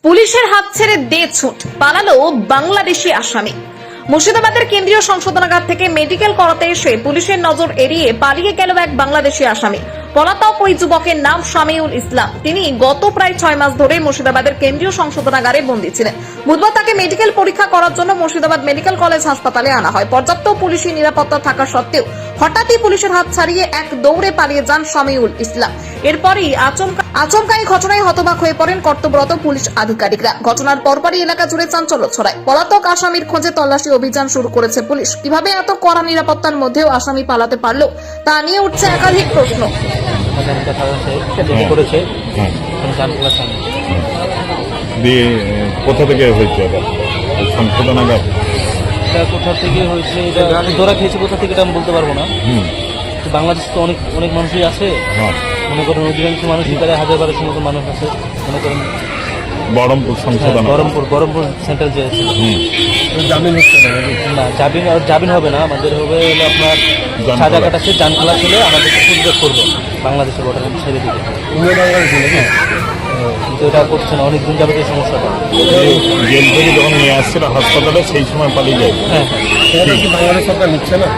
পুলিশের হাত ছেড়ে দে ছুট পালালো বাংলাদেশি আসামি। মুর্শিদাবাদের কেন্দ্রীয় সংশোধনাগার থেকে মেডিকেল করাতে এসে পুলিশের নজর এড়িয়ে পালিয়ে গেল এক বাংলাদেশি আসামি। পলাতক ওই যুবকের নাম শামিউল ইসলাম। তিনি গত প্রায় 6 মাস ধরে মুর্শিদাবাদের কেন্দ্রীয় সংশোধনাগারে বন্দী ছিলেন। বুধবার তাকে মেডিকেল পরীক্ষা করার জন্য মুর্শিদাবাদ মেডিকেল কলেজ হাসপাতালে আনা হয়। পর্যাপ্ত পুলিশি নিরাপত্তা থাকা সত্ত্বেও হঠাৎই পুলিশের হাত ছাড়িয়ে এক দৌড়ে পালিয়ে যান শামিউল ইসলাম। এরপরই আচমকা এই ঘটনায় হতবাক হয়ে পড়েন কর্তব্যরত পুলিশ আধিকারিকরা। ঘটনার পরপরই এলাকা জুড়ে চাঞ্চল্য ছড়ায়। পলাতক আসামির খোঁজে তল্লাশি অভিযান শুরু করেছে পুলিশ। কিভাবে এত কড়া নিরাপত্তার মধ্যেও আসামি পালাতে পারলো তা নিয়ে উঠছে একাধিক প্রশ্ন। কোথা থেকে হয়েছে সংশোধনাগার? কোথা থেকে হয়েছে এটা ধরা খেয়েছে, কোথা থেকে এটা আমি বলতে পারবো না। বাংলাদেশ তো অনেক অনেক মানুষই আছে, মনে করেন অধিকাংশ মানুষ এখানে 1000-1200 মতো মানুষ আছে। মনে করেন বহরমপুর সংশোধনাগার, বহরমপুর সেন্ট্রাল জেল ছিল। জামিন হচ্ছে না, জামিন হবে না, আমাদের হবে হলো আপনার সাজা কাটাচ্ছে, জান খোলা ছিল, আমাদেরকে উদ্যোগ করবে বাংলাদেশের বর্ডার ছেড়ে দিবে। কিন্তু এটা করছে না, অনেকদিন যাবে এই সমস্যাটা। জেল থেকে যখন নিয়ে আসছিল হাসপাতালে সেই সময় পালিয়ে যায়। হ্যাঁ, বাংলাদেশ সরকার নিচ্ছে না,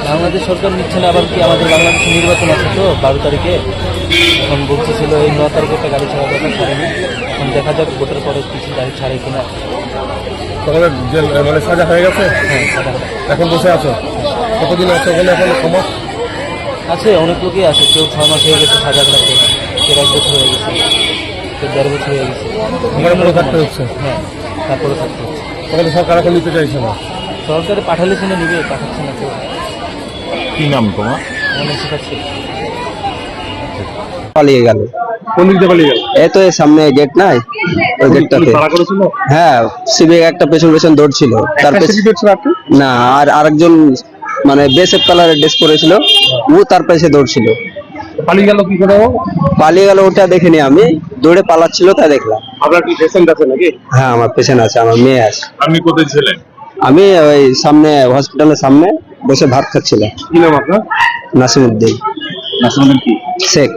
বাংলাদেশ সরকার নিচ্ছে না। আবার কি আমাদের বাংলাদেশের নির্বাচন আছে তো 12 তারিখে, এখন বলতেছিল এই 9 তারিখে একটা গাড়ি ছাড়া কথা ছাড়েনি। এখন দেখা যাক ভোটের পরে কিছু গাড়ি ছাড়ে কিনা। মানে সাজা হয়ে গেছে, হ্যাঁ, সাজা এখন বসে আছো? কতদিন আছে ওখানে? এখন ক্ষমা আছে, অনেক লোকই আছে। কেউ 6 মাস হয়ে গেছে সাজা কাটাতে, কেউ 1 বছর হয়ে গেছে, কেউ 1.5 বছর হয়ে গেছে। থাকতে হচ্ছে। হ্যাঁ, তারপরে থাকতে হচ্ছে। তাহলে সরকার এখন নিতে চাইছে না? সরকারে পাঠালে শুনে নিবে, পাঠাচ্ছে না কেউ। কি নাম তোমার? অনেক শেখাচ্ছে। পালিয়ে গেল। কোন দিক দিয়ে পালিয়ে গেল? এই তো এর সামনে গেট নাই, ওই গেটটাতে। তাড়া করেছিল? হ্যাঁ, সিভিক একটা পেছন পেছন দৌড়ছিল। তার না, আর আরেকজন মানে বেসেপ কালারের ড্রেস পরেছিল, ও তার পেছনে দৌড়ছিল। পালিয়ে গেল কি করে? পালিয়ে গেল ওটা দেখিনি আমি, দৌড়ে পালাচ্ছিল তাই দেখলাম। আপনার কি পেশেন্ট আছে নাকি? হ্যাঁ, আমার পেছনে আছে, আমার মেয়ে আছে। আপনি কোথায় ছিলেন? আমি ওই সামনে হসপিটালের সামনে বসে ভাত খাচ্ছিলাম। কি নাম আপনার? নাসিমউদ্দিন নাসিমউদ্দিন কি শেখ।